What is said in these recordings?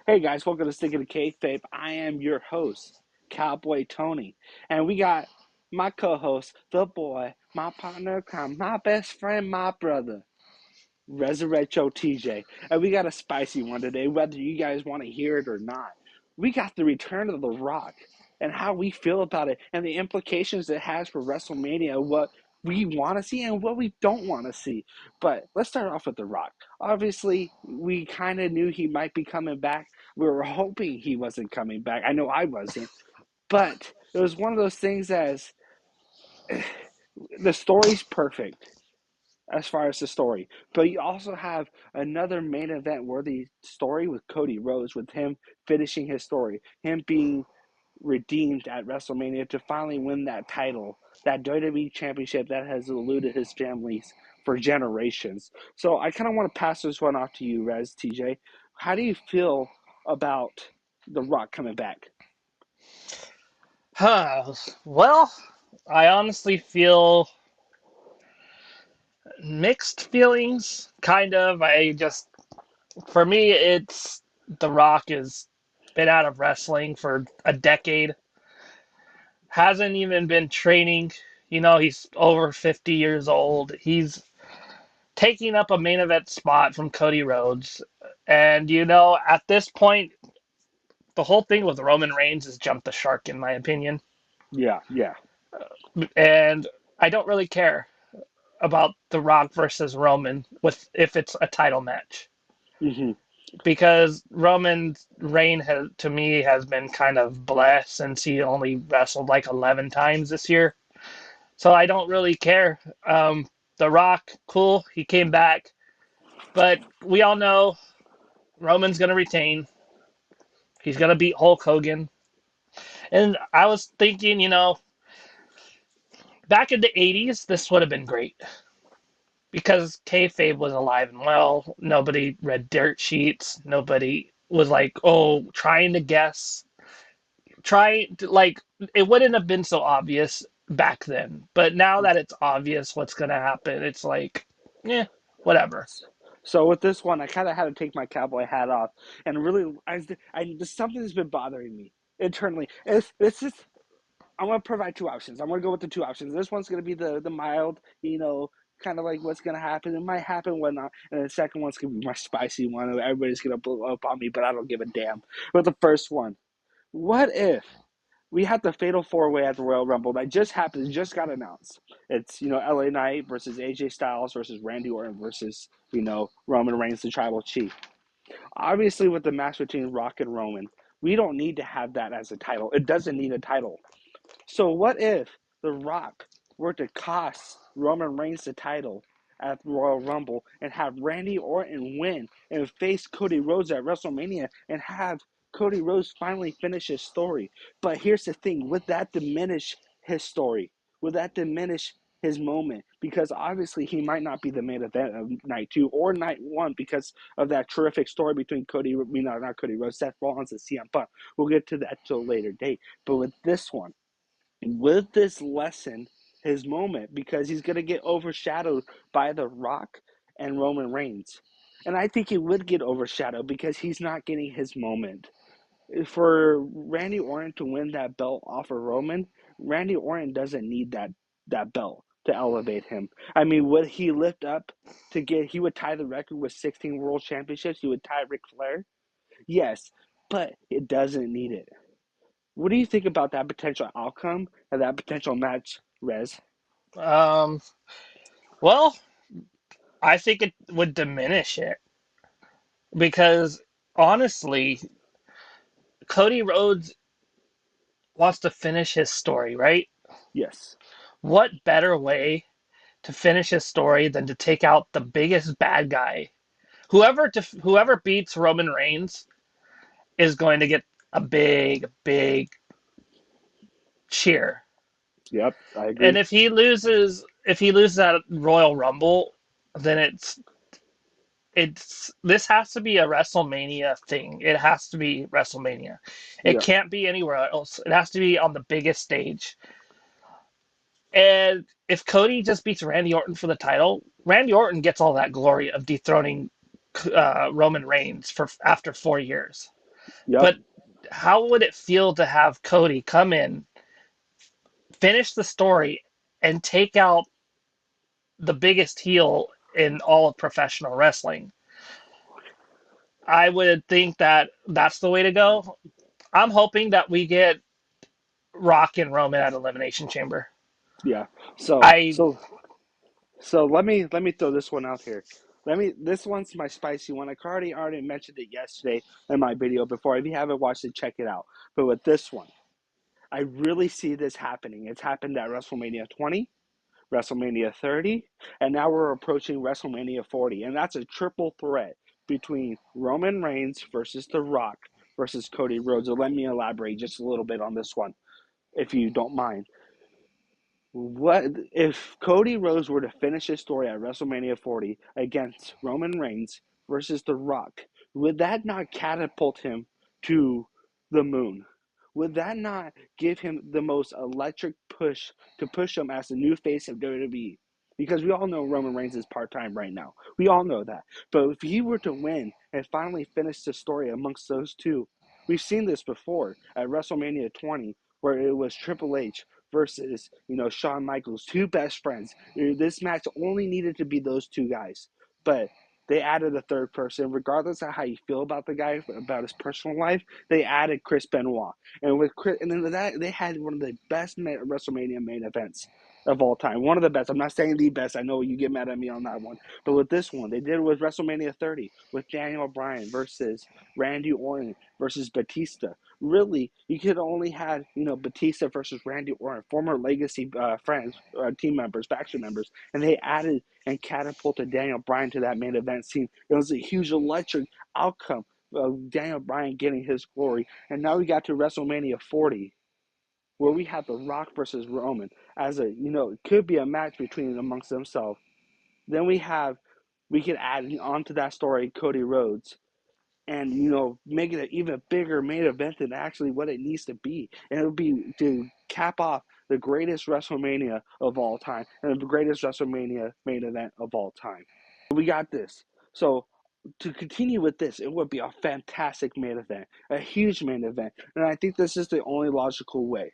Hey guys, welcome to Sticking to Kayfabe. I am your host, Cowboy Tony, and we got my co-host, the boy, my partner in crime, my best friend, my brother, Resurrecto TJ, and we got a spicy one today. Whether you guys want to hear it or not, we got the return of The Rock and how we feel about it, and the implications it has for WrestleMania. What we want to see and what we don't want to see. But let's start off with The Rock. Obviously, we kind of knew he might be coming back. We were hoping he wasn't coming back. I know I wasn't, but it was one of those things as the story's perfect as far as the story. But you also have another main event worthy story with Cody Rhodes, with him finishing his story, him being redeemed at WrestleMania to finally win that title, that WWE championship that has eluded his families for generations. So I kind of want to pass this one off to you, Rez TJ. How do you feel about The Rock coming back? Huh. Well, I honestly feel mixed feelings, kind of. For me, it's The Rock has been out of wrestling for a decade, hasn't even been training. He's over 50 years old. He's taking up a main event spot from Cody Rhodes. And, at this point, the whole thing with Roman Reigns has jumped the shark, in my opinion. Yeah, yeah. And I don't really care about The Rock versus Roman with if it's a title match Hmm. because Roman's reign to me has been kind of blessed since he only wrestled like 11 times this year. So I don't really care. The Rock, cool, he came back, but we all know Roman's gonna retain. He's gonna beat Hulk Hogan. And I was thinking, back in the 80s, this would have been great because kayfabe was alive and well. Nobody read dirt sheets. Nobody was like, oh, trying to guess. Like, it wouldn't have been so obvious back then. But now that it's obvious what's going to happen, it's like, yeah, whatever. So with this one, I kind of had to take my cowboy hat off and really, there's something that's been bothering me internally. It's just I'm gonna provide two options. I'm gonna go with the two options. This one's gonna be the mild, kind of like what's gonna happen. It might happen, whatnot. And the second one's gonna be my spicy one. Everybody's gonna blow up on me, but I don't give a damn. But the first one, what if we had the fatal four way at the Royal Rumble that just happened, just got announced? It's LA Knight versus AJ Styles versus Randy Orton versus Roman Reigns, the Tribal Chief. Obviously, with the match between Rock and Roman, we don't need to have that as a title. It doesn't need a title. So what if The Rock were to cost Roman Reigns the title at the Royal Rumble and have Randy Orton win and face Cody Rhodes at WrestleMania and have Cody Rhodes finally finish his story? But here's the thing, would that diminish his story? Would that diminish his moment? Because obviously he might not be the main event of night two or night one because of that terrific story between not Cody Rhodes, Seth Rollins and CM Punk. We'll get to that till a later date. But with this one, with this lesson his moment because he's going to get overshadowed by The Rock and Roman Reigns. And I think he would get overshadowed because he's not getting his moment. For Randy Orton to win that belt off of Roman, Randy Orton doesn't need that belt to elevate him. I mean, would he lift up he would tie the record with 16 world championships? He would tie Ric Flair? Yes, but it doesn't need it. What do you think about that potential outcome and that potential match, Rez? Um, well, I think it would diminish it because honestly, Cody Rhodes wants to finish his story, right? Yes. What better way to finish his story than to take out the biggest bad guy? Whoever beats Roman Reigns is going to get a big, big cheer. Yep, I And agree. if he loses that Royal Rumble, then it's this has to be a WrestleMania thing. It has to be WrestleMania. It Yep. can't be anywhere else. It has to be on the biggest stage. And if Cody just beats Randy Orton for the title, Randy Orton gets all that glory of dethroning Roman Reigns for after 4 years. Yep. But how would it feel to have Cody come in, finish the story, and take out the biggest heel in all of professional wrestling? I would think that that's the way to go. I'm hoping that we get Rock and Roman at Elimination Chamber. Yeah. So I so so let me throw this one out here. This one's my spicy one. I already mentioned it yesterday in my video before. If you haven't watched it, check it out. But with this one, I really see this happening. It's happened at WrestleMania 20, WrestleMania 30, and now we're approaching WrestleMania 40. And that's a triple threat between Roman Reigns versus The Rock versus Cody Rhodes. So let me elaborate just a little bit on this one, if you don't mind. What if Cody Rhodes were to finish his story at WrestleMania 40 against Roman Reigns versus The Rock? Would that not catapult him to the moon? Would that not give him the most electric push to push him as the new face of WWE? Because we all know Roman Reigns is part time right now. We all know that. But if he were to win and finally finish the story amongst those two, we've seen this before at WrestleMania 20, where it was Triple H versus Shawn Michaels, two best friends. This match only needed to be those two guys, but they added a third person. Regardless of how you feel about the guy, about his personal life, they added Chris Benoit, and with Chris, and then that they had one of the best WrestleMania main events of all time. One of the best. I'm not saying the best. I know you get mad at me on that one, but with this one, they did it with WrestleMania 30 with Daniel Bryan versus Randy Orton versus Batista. Really, you could only had Batista versus Randy Orton, former Legacy friends, team members, faction members, and they added and catapulted Daniel Bryan to that main event scene. It was a huge electric outcome of Daniel Bryan getting his glory, and now we got to WrestleMania 40, where we have The Rock versus Roman as it could be a match between amongst themselves. Then we could add onto that story Cody Rhodes and make it an even bigger main event than actually what it needs to be. And it would be to cap off the greatest WrestleMania of all time and the greatest WrestleMania main event of all time. We got this. So to continue with this, it would be a fantastic main event, a huge main event, and I think this is the only logical way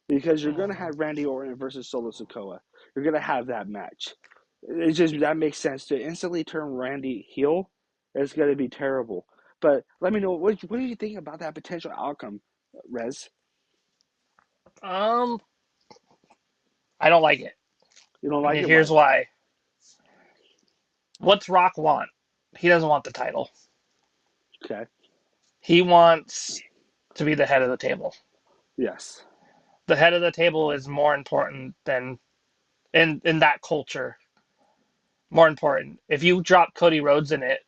because you're gonna Mhm. have Randy Orton versus Solo Sikoa. You're gonna have that match. It just that makes sense to instantly turn Randy heel. It's gonna be terrible. But let me know what do you think about that potential outcome, Rez? um I don't like it. You don't And like it? here's Why? why. What's Rock want? He doesn't want the title. Okay. He wants to be the head of the table. Yes. The head of the table is more important than in that culture. More important. If you drop Cody Rhodes in it,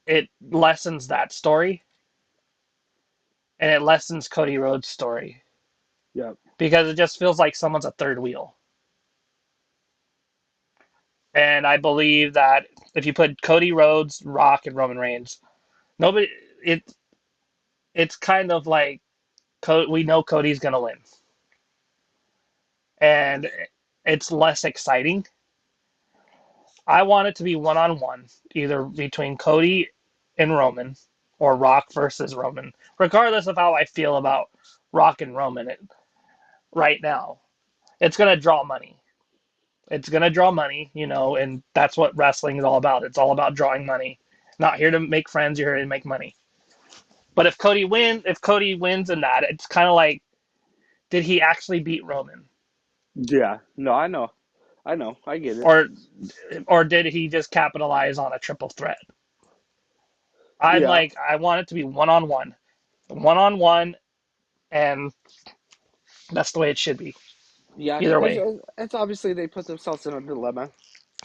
it lessens that story and it lessens Cody Rhodes' story Yep. because it just feels like someone's a third wheel. And I believe that if you put Cody Rhodes, Rock, and Roman Reigns, nobody it it's kind of like we know Cody's gonna win, and it's less exciting. I want it to be one on one, either between Cody and Roman, or Rock versus Roman, regardless of how I feel about Rock and Roman right now. It's gonna draw money. It's gonna draw money, and that's what wrestling is all about. It's all about drawing money. Not here to make friends. You're here to make money. But if Cody wins in that, it's kind of like, did he actually beat Roman, Yeah. No, I know. I know. I get it. or or did he just capitalize on a triple threat? Yeah. I want it to be one on one, and that's the way it should be. Yeah. Either It's way, it's obviously they put themselves in a dilemma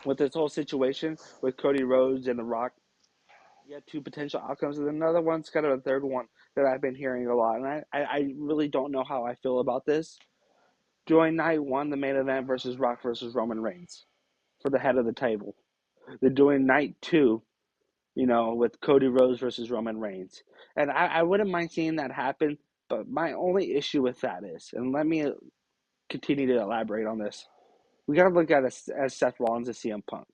with this whole situation with Cody Rhodes and The Rock. You had two potential outcomes, and another one's kind of a third one that I've been hearing a lot, and I really don't know how I feel about this. During night one, the main event versus Rock versus Roman Reigns for the head of the table. They're doing night two, with Cody Rhodes versus Roman Reigns, and I wouldn't mind seeing that happen. But my only issue with that is, and let me continue to elaborate on this. We got to look at it as Seth Rollins and CM Punk.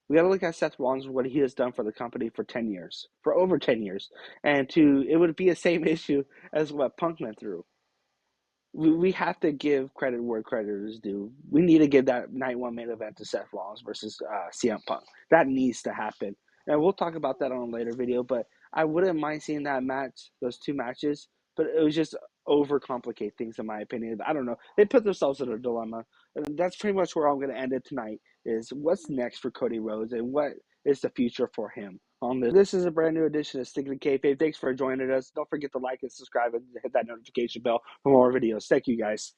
We got to look at Seth Rollins, what he has done for the company for 10 years, for over 10 years. And it would be the same issue as what Punk went through. We have to give credit where credit is due. We need to give that night one main event to Seth Rollins versus CM Punk. That needs to happen. And we'll talk about that on a later video, but I wouldn't mind seeing that match, those two matches, but it was just overcomplicate things in my opinion. I don't know. They put themselves in a dilemma. And that's pretty much where I'm going to end it tonight is what's next for Cody Rhodes and what is the future for him on this. This is a brand new edition of Sticking to Kayfabe. Thanks for joining us. Don't forget to like and subscribe and hit that notification bell for more videos. Thank you, guys.